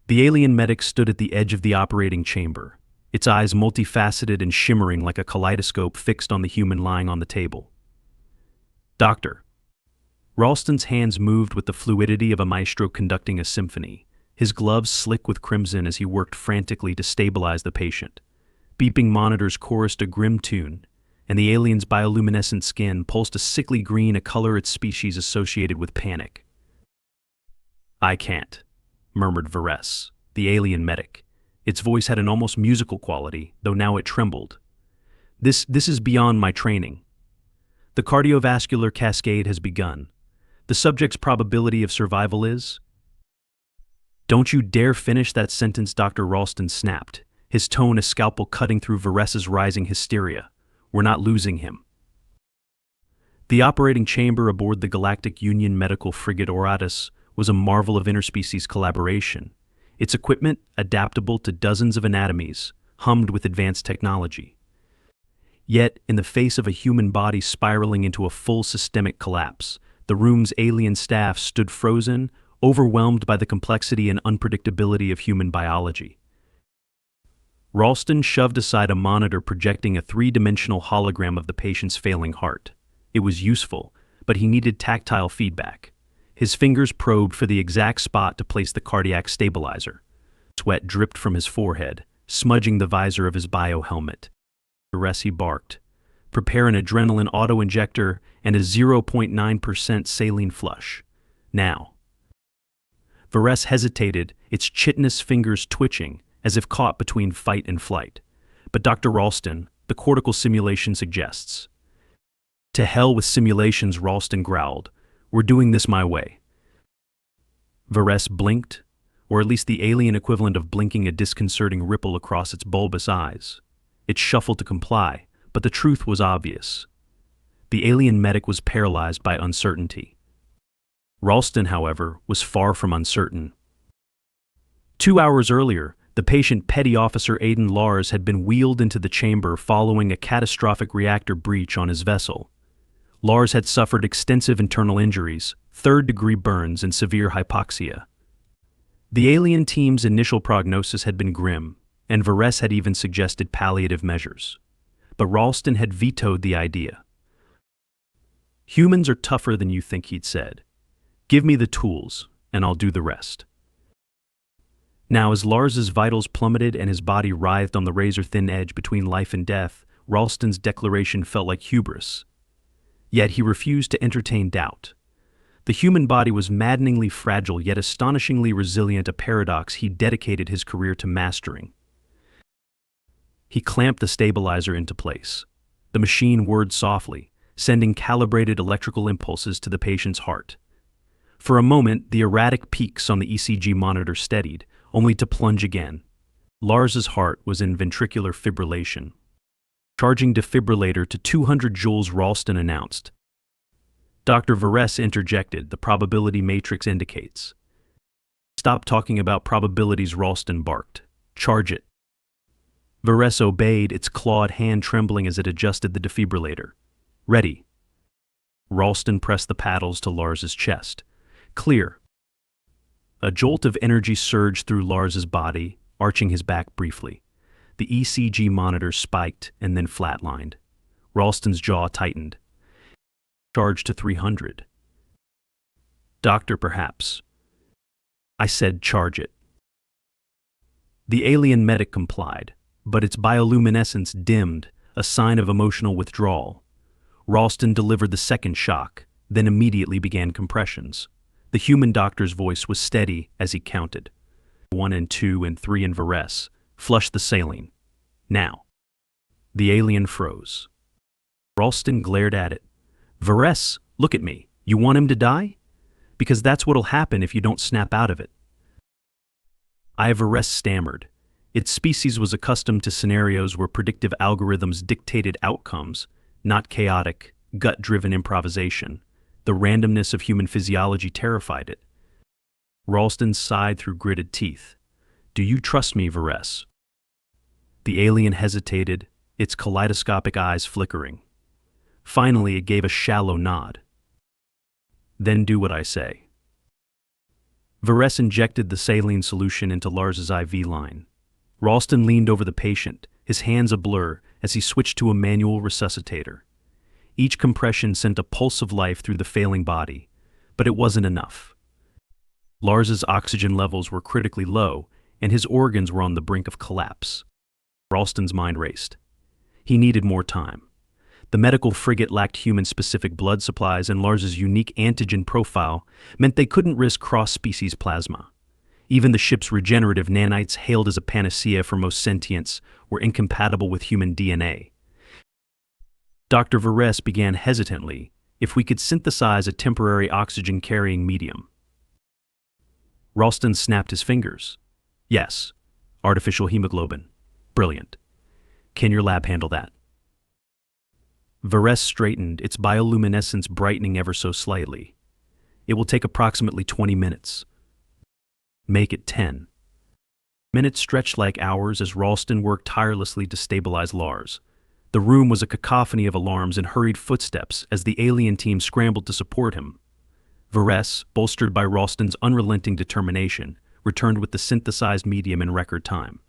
The alien medic stood at the edge of the operating chamber, its eyes multifaceted and shimmering like a kaleidoscope fixed on the human lying on the table. "Doctor." Ralston's hands moved with the fluidity of a maestro conducting a symphony, his gloves slick with crimson as he worked frantically to stabilize the patient. Beeping monitors chorused a grim tune, and the alien's bioluminescent skin pulsed a sickly green, a color its species associated with panic. "I can't," murmured Varese, the alien medic. Its voice had an almost musical quality, though now it trembled. This is beyond my training. The cardiovascular cascade has begun. The subject's probability of survival is—" "Don't you dare finish that sentence," Dr. Ralston snapped, his tone a scalpel cutting through Varese's rising hysteria. "We're not losing him." The operating chamber aboard the Galactic Union medical frigate Oratus was a marvel of interspecies collaboration, its equipment adaptable to dozens of anatomies, hummed with advanced technology. Yet, in the face of a human body spiraling into a full systemic collapse, the room's alien staff stood frozen, overwhelmed by the complexity and unpredictability of human biology. Ralston shoved aside a monitor projecting a three-dimensional hologram of the patient's failing heart. It was useful, but he needed tactile feedback. His fingers probed for the exact spot to place the cardiac stabilizer. Sweat dripped from his forehead, smudging the visor of his biohelmet. Varese barked. "Prepare an adrenaline auto-injector and a 0.9% saline flush. Now." Varese hesitated, its chitinous fingers twitching, as if caught between fight and flight. "But Dr. Ralston, the cortical simulation suggests." "To hell with simulations," Ralston growled. "We're doing this my way." Varese blinked, or at least the alien equivalent of blinking a disconcerting ripple across its bulbous eyes. It shuffled to comply, but the truth was obvious. The alien medic was paralyzed by uncertainty. Ralston, however, was far from uncertain. 2 hours earlier, the patient Petty Officer Aidan Lars had been wheeled into the chamber following a catastrophic reactor breach on his vessel. Lars had suffered extensive internal injuries, third-degree burns, and severe hypoxia. The alien team's initial prognosis had been grim, and Varese had even suggested palliative measures. But Ralston had vetoed the idea. "Humans are tougher than you think," he'd said. "Give me the tools, and I'll do the rest." Now, as Lars's vitals plummeted and his body writhed on the razor-thin edge between life and death, Ralston's declaration felt like hubris. Yet he refused to entertain doubt. The human body was maddeningly fragile yet astonishingly resilient, a paradox he dedicated his career to mastering. He clamped the stabilizer into place. The machine whirred softly, sending calibrated electrical impulses to the patient's heart. For a moment, the erratic peaks on the ECG monitor steadied, only to plunge again. Lars's heart was in ventricular fibrillation. "Charging defibrillator to 200 joules," Ralston announced. Dr. Varese interjected, "The probability matrix indicates." "Stop talking about probabilities," Ralston barked. "Charge it." Varese obeyed, its clawed hand trembling as it adjusted the defibrillator. "Ready." Ralston pressed the paddles to Lars's chest. "Clear." A jolt of energy surged through Lars's body, arching his back briefly. The ECG monitor spiked and then flatlined. Ralston's jaw tightened. "Charge to 300. "Doctor, perhaps." "I said charge it." The alien medic complied, but its bioluminescence dimmed, a sign of emotional withdrawal. Ralston delivered the second shock, then immediately began compressions. The human doctor's voice was steady as he counted. 1 and 2 and 3 and Varese. Flush the saline. Now. The alien froze. Ralston glared at it. "Varese, look at me. You want him to die? Because that's what'll happen if you don't snap out of it." Varese stammered. Its species was accustomed to scenarios where predictive algorithms dictated outcomes, not chaotic, gut-driven improvisation. The randomness of human physiology terrified it. Ralston sighed through gritted teeth. "Do you trust me, Varese?" The alien hesitated, its kaleidoscopic eyes flickering. Finally, it gave a shallow nod. "Then do what I say." Varese injected the saline solution into Lars's IV line. Ralston leaned over the patient, his hands a blur as he switched to a manual resuscitator. Each compression sent a pulse of life through the failing body, but it wasn't enough. Lars's oxygen levels were critically low, and his organs were on the brink of collapse. Ralston's mind raced. He needed more time. The medical frigate lacked human-specific blood supplies, and Lars's unique antigen profile meant they couldn't risk cross-species plasma. Even the ship's regenerative nanites, hailed as a panacea for most sentients, were incompatible with human DNA. Dr. Varese began hesitantly if we could synthesize a temporary oxygen-carrying medium. Ralston snapped his fingers. Yes, artificial hemoglobin. Brilliant. Can your lab handle that? Varese straightened, its bioluminescence brightening ever so slightly. It will take approximately 20 minutes. Make it 10. Minutes stretched like hours as Ralston worked tirelessly to stabilize Lars. The room was a cacophony of alarms and hurried footsteps as the alien team scrambled to support him. Varese, bolstered by Ralston's unrelenting determination, returned with the synthesized medium in record time.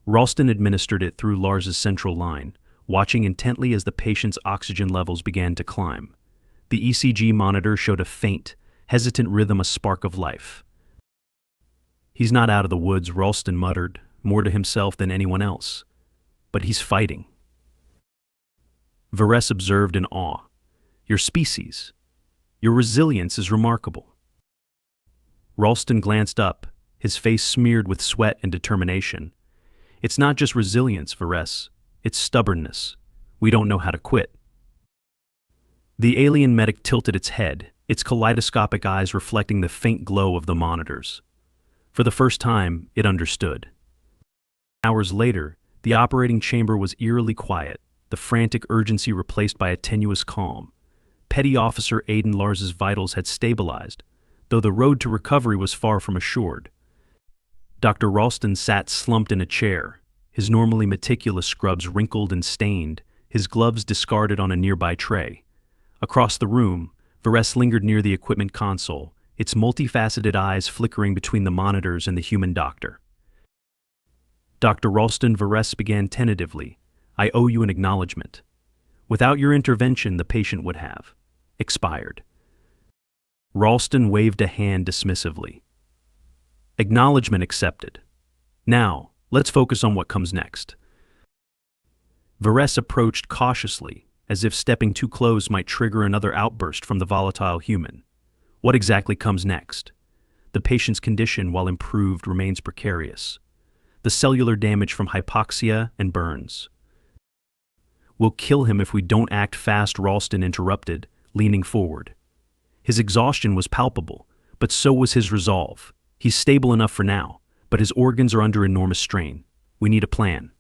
Ralston administered it through Lars's central line, watching intently as the patient's oxygen levels began to climb. The ECG monitor showed a faint, hesitant rhythm, a spark of life. He's not out of the woods, Ralston muttered, more to himself than anyone else. But he's fighting. Varese observed in awe. Your species. Your resilience is remarkable. Ralston glanced up, his face smeared with sweat and determination. It's not just resilience, Varese. It's stubbornness. We don't know how to quit. The alien medic tilted its head, its kaleidoscopic eyes reflecting the faint glow of the monitors. For the first time, it understood. Hours later, the operating chamber was eerily quiet, the frantic urgency replaced by a tenuous calm. Petty Officer Aiden Lars's vitals had stabilized, though the road to recovery was far from assured. Dr. Ralston sat slumped in a chair, his normally meticulous scrubs wrinkled and stained, his gloves discarded on a nearby tray. Across the room, Varese lingered near the equipment console, its multifaceted eyes flickering between the monitors and the human doctor. Dr. Ralston, Varese began tentatively, I owe you an acknowledgement. Without your intervention, the patient would have expired. Ralston waved a hand dismissively. Acknowledgement accepted. Now, let's focus on what comes next. Varese approached cautiously, as if stepping too close might trigger another outburst from the volatile human. What exactly comes next? The patient's condition, while improved, remains precarious. The cellular damage from hypoxia and burns. We'll kill him if we don't act fast, Ralston interrupted, leaning forward. His exhaustion was palpable, but so was his resolve. He's stable enough for now, but his organs are under enormous strain. We need a plan.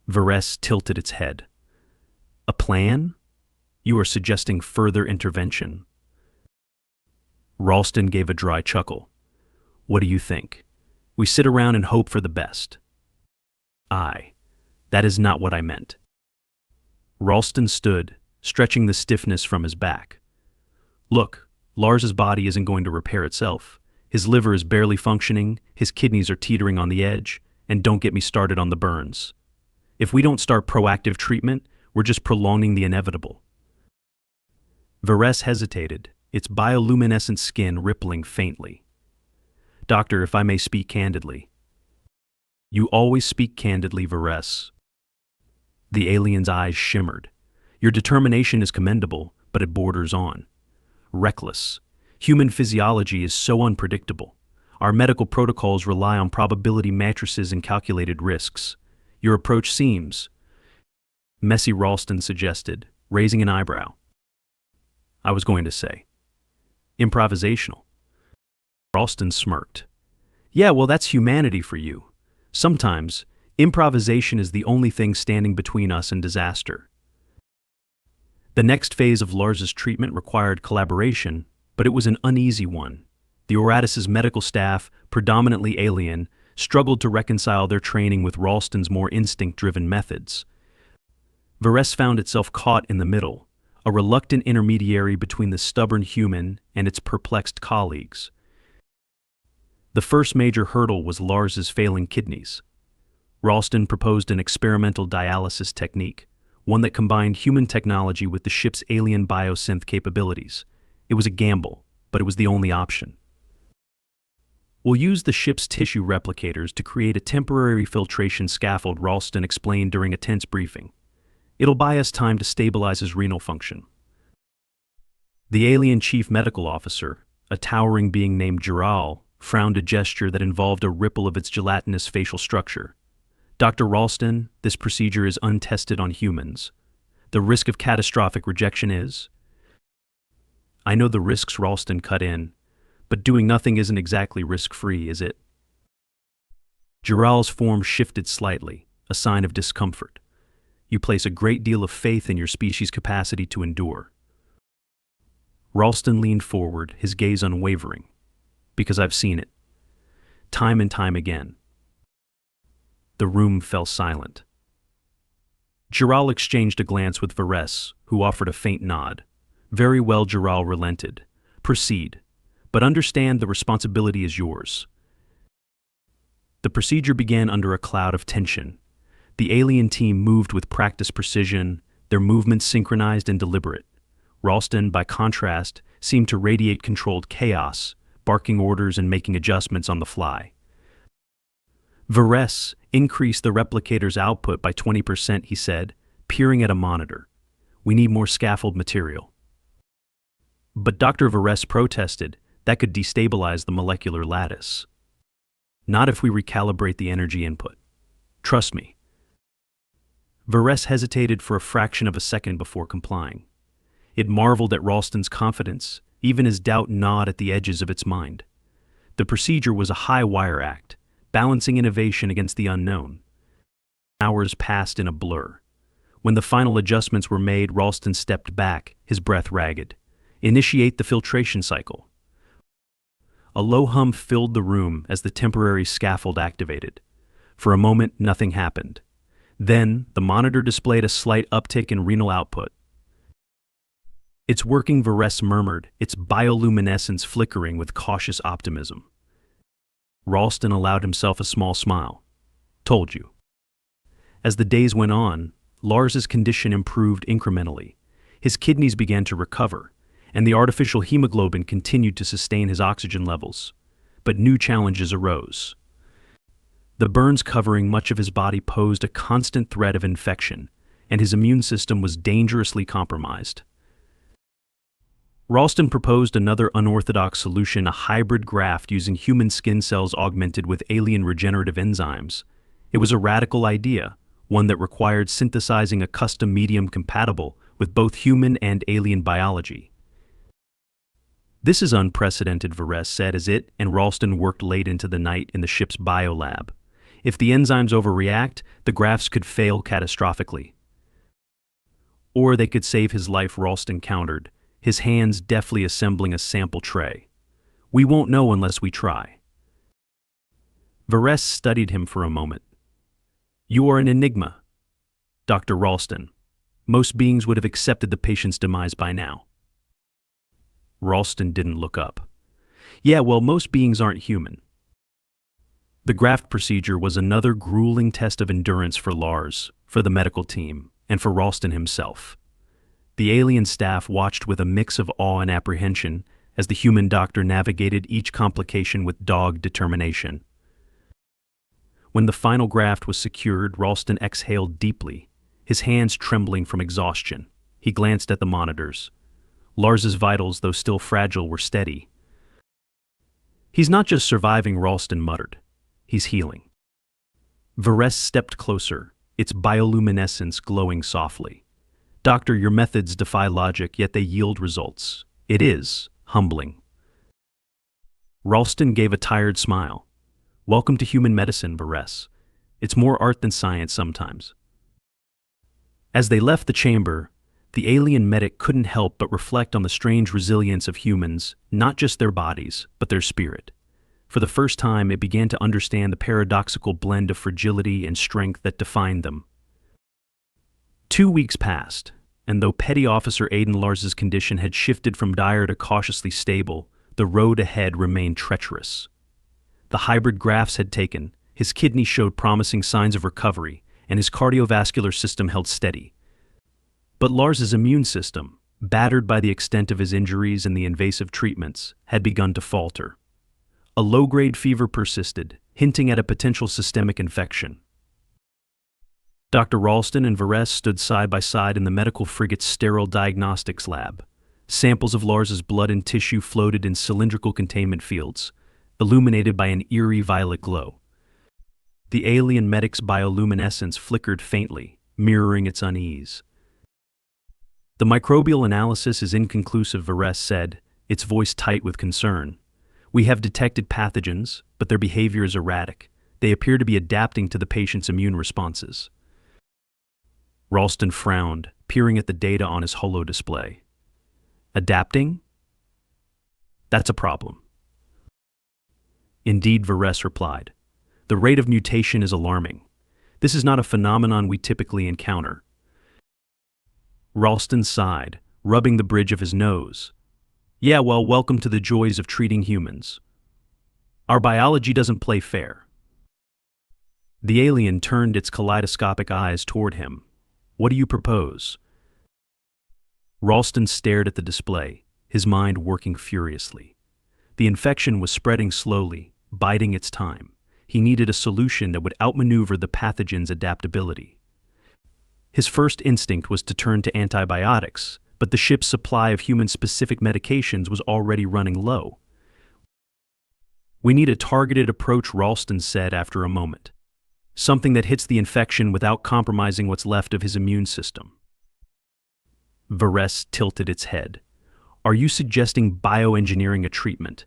Varese tilted its head. A plan? You are suggesting further intervention. Ralston gave a dry chuckle. What do you think? We sit around and hope for the best. That is not what I meant. Ralston stood, stretching the stiffness from his back. Look, Lars's body isn't going to repair itself. His liver is barely functioning, his kidneys are teetering on the edge, and don't get me started on the burns. If we don't start proactive treatment, we're just prolonging the inevitable. Varese hesitated, its bioluminescent skin rippling faintly. Doctor, if I may speak candidly. You always speak candidly, Varese. The alien's eyes shimmered. Your determination is commendable, but it borders on reckless. Human physiology is so unpredictable. Our medical protocols rely on probability matrices and calculated risks. Your approach seems messy, Ralston suggested, raising an eyebrow. I was going to say improvisational. Ralston smirked. Yeah, well, that's humanity for you. Sometimes, improvisation is the only thing standing between us and disaster. The next phase of Lars's treatment required collaboration, but it was an uneasy one. The Oratus's medical staff, predominantly alien, struggled to reconcile their training with Ralston's more instinct-driven methods. Varese found itself caught in the middle, a reluctant intermediary between the stubborn human and its perplexed colleagues. The first major hurdle was Lars's failing kidneys. Ralston proposed an experimental dialysis technique, one that combined human technology with the ship's alien biosynth capabilities. It was a gamble, but it was the only option. "We'll use the ship's tissue replicators to create a temporary filtration scaffold," Ralston explained during a tense briefing. "It'll buy us time to stabilize his renal function." The alien chief medical officer, a towering being named Giral, frowned a gesture that involved a ripple of its gelatinous facial structure. "Dr. Ralston, this procedure is untested on humans. The risk of catastrophic rejection is—" "I know the risks," Ralston cut in, "but doing nothing isn't exactly risk-free, is it?" Giral's form shifted slightly, a sign of discomfort. "You place a great deal of faith in your species' capacity to endure." Ralston leaned forward, his gaze unwavering. "Because I've seen it. Time and time again." The room fell silent. Giral exchanged a glance with Varese, who offered a faint nod. "Very well," Giral relented. "Proceed. But understand the responsibility is yours." The procedure began under a cloud of tension. The alien team moved with practiced precision, their movements synchronized and deliberate. Ralston, by contrast, seemed to radiate controlled chaos, barking orders and making adjustments on the fly. "Varese, increase the replicator's output by 20%, he said, peering at a monitor. "We need more scaffold material." But Dr. Varese protested. "That could destabilize the molecular lattice." "Not if we recalibrate the energy input. Trust me." Varese hesitated for a fraction of a second before complying. It marveled at Ralston's confidence, even as doubt gnawed at the edges of its mind. The procedure was a high-wire act, balancing innovation against the unknown. Hours passed in a blur. When the final adjustments were made, Ralston stepped back, his breath ragged. "Initiate the filtration cycle." A low hum filled the room as the temporary scaffold activated. For a moment, nothing happened. Then, the monitor displayed a slight uptick in renal output. "It's working," Varese murmured, its bioluminescence flickering with cautious optimism. Ralston allowed himself a small smile. "Told you." As the days went on, Lars's condition improved incrementally. His kidneys began to recover, and the artificial hemoglobin continued to sustain his oxygen levels. But new challenges arose. The burns covering much of his body posed a constant threat of infection, and his immune system was dangerously compromised. Ralston proposed another unorthodox solution, a hybrid graft using human skin cells augmented with alien regenerative enzymes. It was a radical idea, one that required synthesizing a custom medium compatible with both human and alien biology. "This is unprecedented," Varese said as it and Ralston worked late into the night in the ship's biolab. "If the enzymes overreact, the grafts could fail catastrophically." "Or they could save his life," Ralston countered, his hands deftly assembling a sample tray. "We won't know unless we try." Varese studied him for a moment. "You are an enigma, Dr. Ralston. Most beings would have accepted the patient's demise by now." Ralston didn't look up. "Yeah, well, most beings aren't human." The graft procedure was another grueling test of endurance for Lars, for the medical team, and for Ralston himself. The alien staff watched with a mix of awe and apprehension as the human doctor navigated each complication with dogged determination. When the final graft was secured, Ralston exhaled deeply, his hands trembling from exhaustion. He glanced at the monitors. Lars's vitals, though still fragile, were steady. "He's not just surviving," Ralston muttered. "He's healing." Varese stepped closer, its bioluminescence glowing softly. "Doctor, your methods defy logic, yet they yield results. It is humbling." Ralston gave a tired smile. "Welcome to human medicine, Varese. It's more art than science sometimes." As they left the chamber, the alien medic couldn't help but reflect on the strange resilience of humans, not just their bodies, but their spirit. For the first time, it began to understand the paradoxical blend of fragility and strength that defined them. 2 weeks passed, and though Petty Officer Aiden Lars's condition had shifted from dire to cautiously stable, the road ahead remained treacherous. The hybrid grafts had taken, his kidney showed promising signs of recovery, and his cardiovascular system held steady. But Lars's immune system, battered by the extent of his injuries and the invasive treatments, had begun to falter. A low-grade fever persisted, hinting at a potential systemic infection. Dr. Ralston and Varese stood side by side in the medical frigate's sterile diagnostics lab. Samples of Lars's blood and tissue floated in cylindrical containment fields, illuminated by an eerie violet glow. The alien medic's bioluminescence flickered faintly, mirroring its unease. "The microbial analysis is inconclusive," Varese said, its voice tight with concern. "We have detected pathogens, but their behavior is erratic. They appear to be adapting to the patient's immune responses." Ralston frowned, peering at the data on his holo display. "Adapting? That's a problem." "Indeed," Varese replied. "The rate of mutation is alarming. This is not a phenomenon we typically encounter." Ralston sighed, rubbing the bridge of his nose. "Yeah, well, welcome to the joys of treating humans. Our biology doesn't play fair." The alien turned its kaleidoscopic eyes toward him. "What do you propose?" Ralston stared at the display, his mind working furiously. The infection was spreading slowly, biding its time. He needed a solution that would outmaneuver the pathogen's adaptability. His first instinct was to turn to antibiotics, but the ship's supply of human-specific medications was already running low. "We need a targeted approach," Ralston said after a moment. "Something that hits the infection without compromising what's left of his immune system." Varese tilted its head. "Are you suggesting bioengineering a treatment?"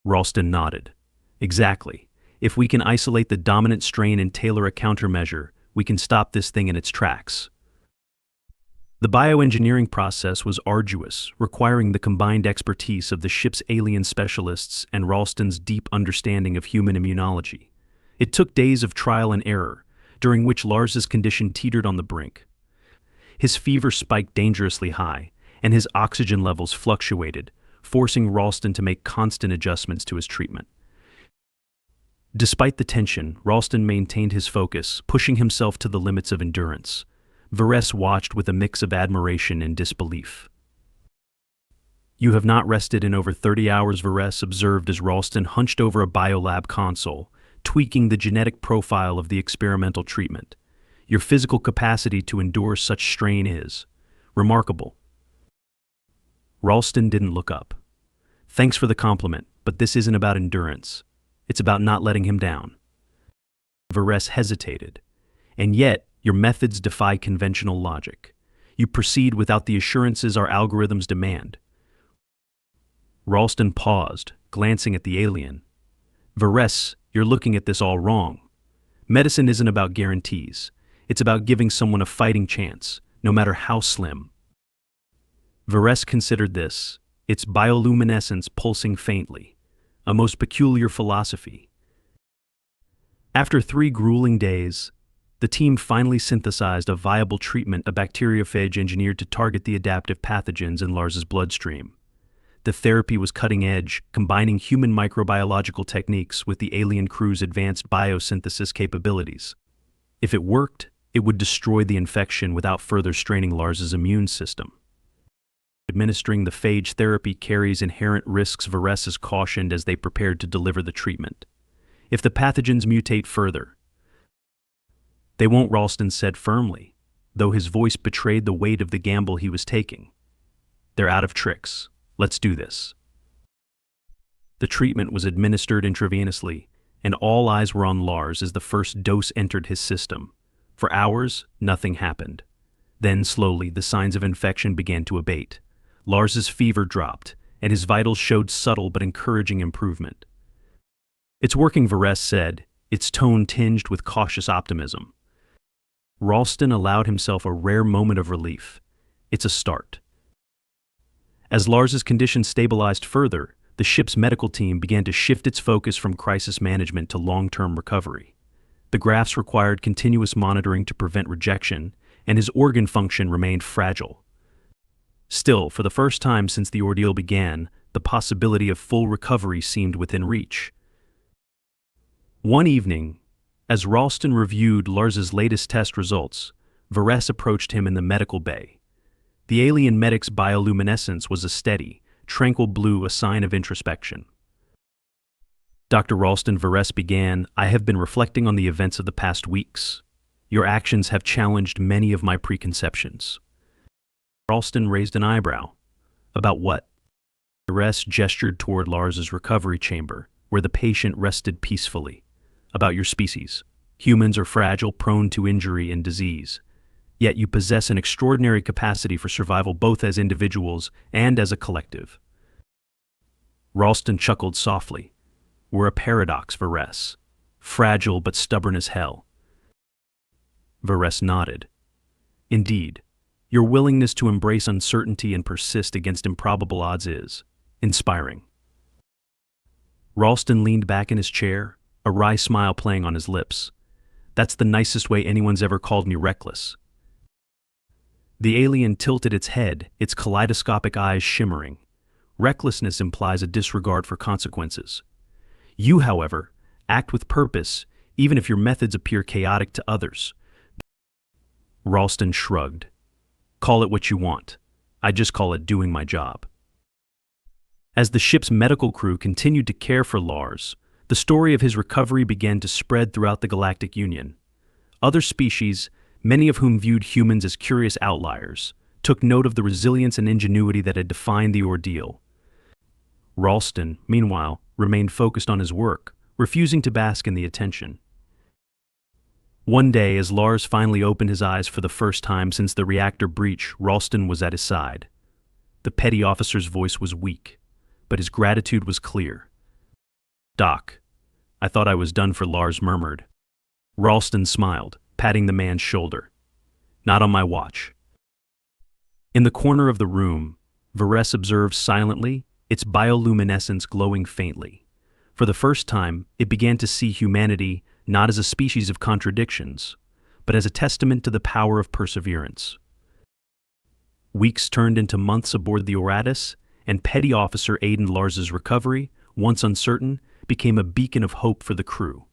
Ralston nodded. "Exactly. If we can isolate the dominant strain and tailor a countermeasure, we can stop this thing in its tracks." The bioengineering process was arduous, requiring the combined expertise of the ship's alien specialists and Ralston's deep understanding of human immunology. It took days of trial and error, during which Lars's condition teetered on the brink. His fever spiked dangerously high, and his oxygen levels fluctuated, forcing Ralston to make constant adjustments to his treatment. Despite the tension, Ralston maintained his focus, pushing himself to the limits of endurance. Varese watched with a mix of admiration and disbelief. "You have not rested in over 30 hours," Varese observed as Ralston hunched over a biolab console, tweaking the genetic profile of the experimental treatment. "Your physical capacity to endure such strain is remarkable." Ralston didn't look up. "Thanks for the compliment, but this isn't about endurance. It's about not letting him down." Varese hesitated. "And yet, your methods defy conventional logic. You proceed without the assurances our algorithms demand." Ralston paused, glancing at the alien. "Varese, you're looking at this all wrong. Medicine isn't about guarantees. It's about giving someone a fighting chance, no matter how slim." Varese considered this, its bioluminescence pulsing faintly, a most peculiar philosophy. After 3 grueling days, the team finally synthesized a viable treatment, a bacteriophage engineered to target the adaptive pathogens in Lars's bloodstream. The therapy was cutting-edge, combining human microbiological techniques with the alien crew's advanced biosynthesis capabilities. If it worked, it would destroy the infection without further straining Lars's immune system. Administering the phage therapy carries inherent risks, Varese cautioned as they prepared to deliver the treatment. "If the pathogens mutate further—" "They won't," Ralston said firmly, though his voice betrayed the weight of the gamble he was taking. "They're out of tricks. Let's do this." The treatment was administered intravenously, and all eyes were on Lars as the first dose entered his system. For hours, nothing happened. Then, slowly, the signs of infection began to abate. Lars's fever dropped, and his vitals showed subtle but encouraging improvement. "It's working," Varese said, its tone tinged with cautious optimism. Ralston allowed himself a rare moment of relief. "It's a start." As Lars's condition stabilized further, the ship's medical team began to shift its focus from crisis management to long-term recovery. The grafts required continuous monitoring to prevent rejection, and his organ function remained fragile. Still, for the first time since the ordeal began, the possibility of full recovery seemed within reach. One evening, as Ralston reviewed Lars's latest test results, Varese approached him in the medical bay. The alien medic's bioluminescence was a steady, tranquil blue, a sign of introspection. Dr. Ralston, Varese began, I have been reflecting on the events of the past weeks. Your actions have challenged many of my preconceptions. Ralston raised an eyebrow. About what? Varese gestured toward Lars's recovery chamber, where the patient rested peacefully. About your species. Humans are fragile, prone to injury and disease. Yet you possess an extraordinary capacity for survival both as individuals and as a collective. Ralston chuckled softly. We're a paradox, Varese. Fragile but stubborn as hell. Varese nodded. Indeed, your willingness to embrace uncertainty and persist against improbable odds is inspiring. Ralston leaned back in his chair, a wry smile playing on his lips. That's the nicest way anyone's ever called me reckless. The alien tilted its head, its kaleidoscopic eyes shimmering. Recklessness implies a disregard for consequences. You, however, act with purpose, even if your methods appear chaotic to others. Ralston shrugged. Call it what you want. I just call it doing my job. As the ship's medical crew continued to care for Lars, the story of his recovery began to spread throughout the Galactic Union. Other species, many of whom viewed humans as curious outliers, took note of the resilience and ingenuity that had defined the ordeal. Ralston, meanwhile, remained focused on his work, refusing to bask in the attention. One day, as Lars finally opened his eyes for the first time since the reactor breach, Ralston was at his side. The petty officer's voice was weak, but his gratitude was clear. Doc, I thought I was done for, Lars murmured. Ralston smiled, patting the man's shoulder. Not on my watch. In the corner of the room, Varese observed silently, its bioluminescence glowing faintly. For the first time, it began to see humanity not as a species of contradictions, but as a testament to the power of perseverance. Weeks turned into months aboard the Oratus, and Petty Officer Aiden Lars's recovery, once uncertain, became a beacon of hope for the crew.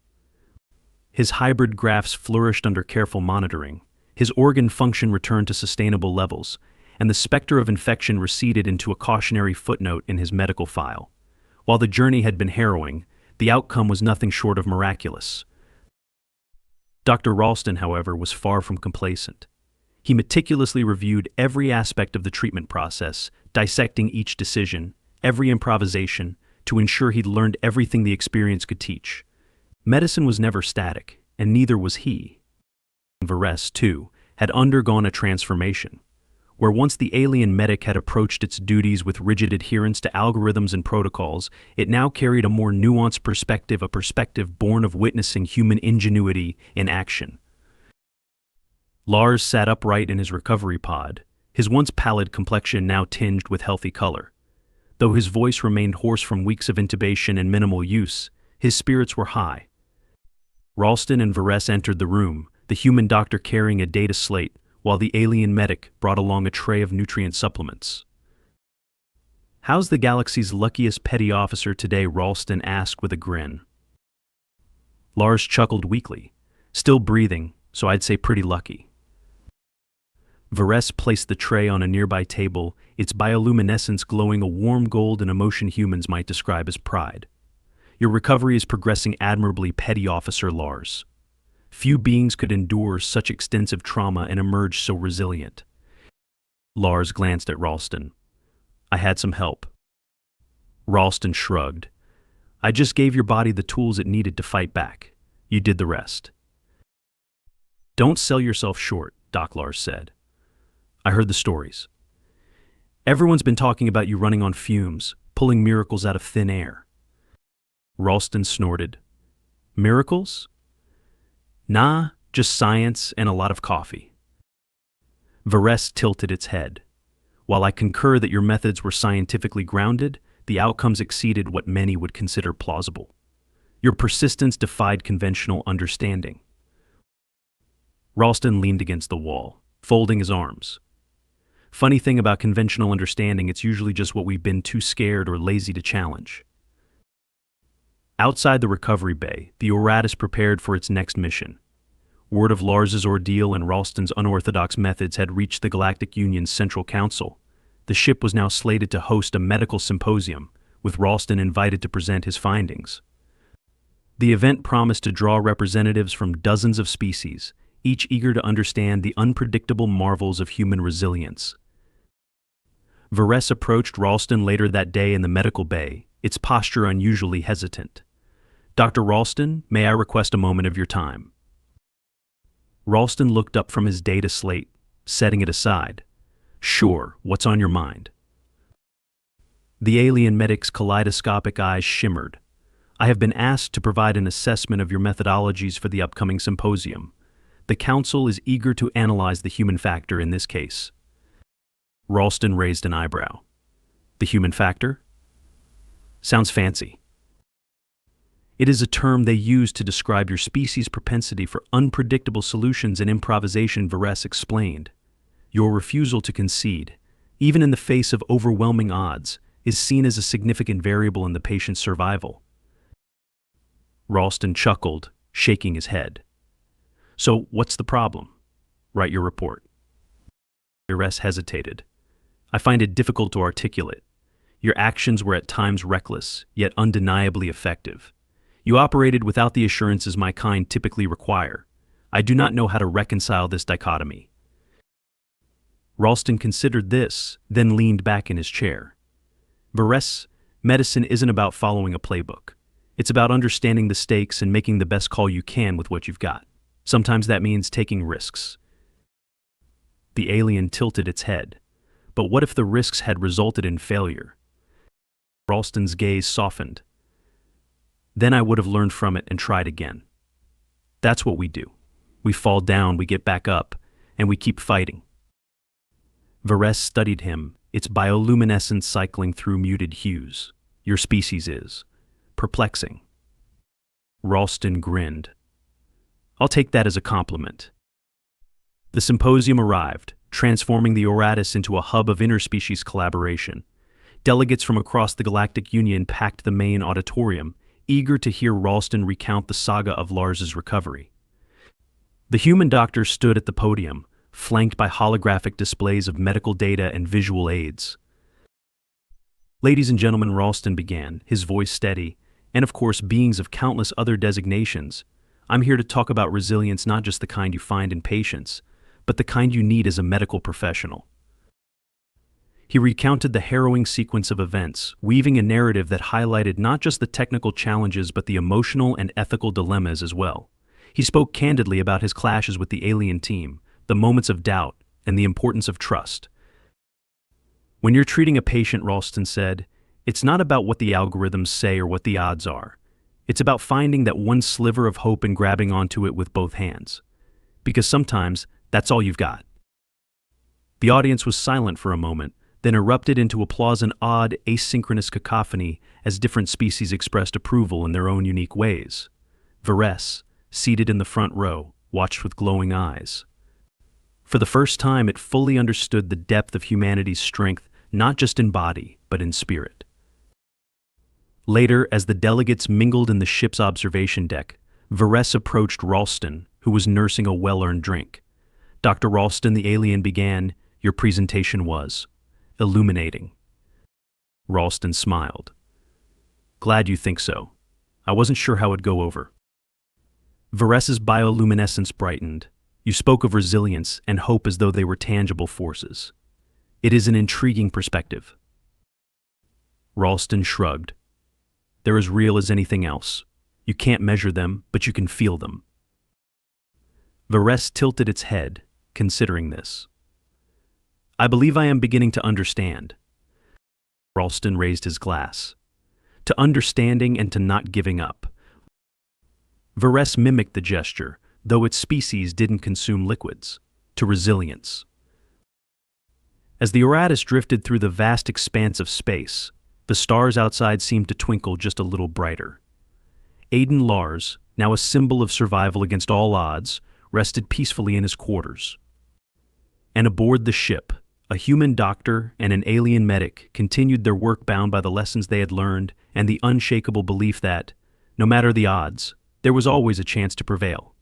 His hybrid grafts flourished under careful monitoring, his organ function returned to sustainable levels, and the specter of infection receded into a cautionary footnote in his medical file. While the journey had been harrowing, the outcome was nothing short of miraculous. Dr. Ralston, however, was far from complacent. He meticulously reviewed every aspect of the treatment process, dissecting each decision, every improvisation, to ensure he'd learned everything the experience could teach. Medicine was never static, and neither was he. Varese, too, had undergone a transformation. Where once the alien medic had approached its duties with rigid adherence to algorithms and protocols, it now carried a more nuanced perspective, a perspective born of witnessing human ingenuity in action. Lars sat upright in his recovery pod, his once pallid complexion now tinged with healthy color. Though his voice remained hoarse from weeks of intubation and minimal use, his spirits were high. Ralston and Varese entered the room, the human doctor carrying a data slate, while the alien medic brought along a tray of nutrient supplements. How's the galaxy's luckiest petty officer today? Ralston asked with a grin. Lars chuckled weakly. Still breathing, so I'd say pretty lucky. Varese placed the tray on a nearby table, its bioluminescence glowing a warm gold in emotion humans might describe as pride. Your recovery is progressing admirably, Petty Officer Lars. Few beings could endure such extensive trauma and emerge so resilient. Lars glanced at Ralston. I had some help. Ralston shrugged. I just gave your body the tools it needed to fight back. You did the rest. Don't sell yourself short, Doc, Lars said. I heard the stories. Everyone's been talking about you running on fumes, pulling miracles out of thin air. Ralston snorted. Miracles? Nah, just science and a lot of coffee. Varese tilted its head. While I concur that your methods were scientifically grounded, the outcomes exceeded what many would consider plausible. Your persistence defied conventional understanding. Ralston leaned against the wall, folding his arms. Funny thing about conventional understanding, it's usually just what we've been too scared or lazy to challenge. Outside the recovery bay, the Oratus prepared for its next mission. Word of Lars's ordeal and Ralston's unorthodox methods had reached the Galactic Union's Central Council. The ship was now slated to host a medical symposium, with Ralston invited to present his findings. The event promised to draw representatives from dozens of species, each eager to understand the unpredictable marvels of human resilience. Varese approached Ralston later that day in the medical bay, its posture unusually hesitant. "Dr. Ralston, may I request a moment of your time?" Ralston looked up from his data slate, setting it aside. "Sure, what's on your mind?" The alien medic's kaleidoscopic eyes shimmered. "I have been asked to provide an assessment of your methodologies for the upcoming symposium. The Council is eager to analyze the human factor in this case." Ralston raised an eyebrow. "The human factor? Sounds fancy." "It is a term they use to describe your species' propensity for unpredictable solutions and improvisation," Varese explained. "Your refusal to concede, even in the face of overwhelming odds, is seen as a significant variable in the patient's survival." Ralston chuckled, shaking his head. "So, what's the problem? Write your report." Varese hesitated. "I find it difficult to articulate. Your actions were at times reckless, yet undeniably effective. You operated without the assurances my kind typically require. I do not know how to reconcile this dichotomy." Ralston considered this, then leaned back in his chair. "Varese, medicine isn't about following a playbook. It's about understanding the stakes and making the best call you can with what you've got. Sometimes that means taking risks." The alien tilted its head. "But what if the risks had resulted in failure?" Ralston's gaze softened. "Then I would have learned from it and tried again. That's what we do. We fall down, we get back up, and we keep fighting." Varese studied him, its bioluminescence cycling through muted hues. "Your species is perplexing." Ralston grinned. "I'll take that as a compliment." The symposium arrived, transforming the Oratus into a hub of interspecies collaboration. Delegates from across the Galactic Union packed the main auditorium, eager to hear Ralston recount the saga of Lars's recovery. The human doctor stood at the podium, flanked by holographic displays of medical data and visual aids. "Ladies and gentlemen," Ralston began, his voice steady, "and of course beings of countless other designations, I'm here to talk about resilience, not just the kind you find in patients, but the kind you need as a medical professional." He recounted the harrowing sequence of events, weaving a narrative that highlighted not just the technical challenges but the emotional and ethical dilemmas as well. He spoke candidly about his clashes with the alien team, the moments of doubt, and the importance of trust. "When you're treating a patient," Ralston said, "it's not about what the algorithms say or what the odds are. It's about finding that one sliver of hope and grabbing onto it with both hands. Because sometimes that's all you've got." The audience was silent for a moment, then erupted into applause, an odd, asynchronous cacophony as different species expressed approval in their own unique ways. Varese, seated in the front row, watched with glowing eyes. For the first time, it fully understood the depth of humanity's strength, not just in body, but in spirit. Later, as the delegates mingled in the ship's observation deck, Varese approached Ralston, who was nursing a well-earned drink. "Dr. Ralston," the alien began, "your presentation was illuminating." Ralston smiled. "Glad you think so. I wasn't sure how it'd go over." Varese's bioluminescence brightened. "You spoke of resilience and hope as though they were tangible forces. It is an intriguing perspective." Ralston shrugged. "They're as real as anything else. You can't measure them, but you can feel them." Varese tilted its head, considering this. "I believe I am beginning to understand." Ralston raised his glass. "To understanding and to not giving up." Varese mimicked the gesture, though its species didn't consume liquids. "To resilience." As the Oratus drifted through the vast expanse of space, the stars outside seemed to twinkle just a little brighter. Aiden Lars, now a symbol of survival against all odds, rested peacefully in his quarters. And aboard the ship, a human doctor and an alien medic continued their work bound by the lessons they had learned and the unshakable belief that, no matter the odds, there was always a chance to prevail.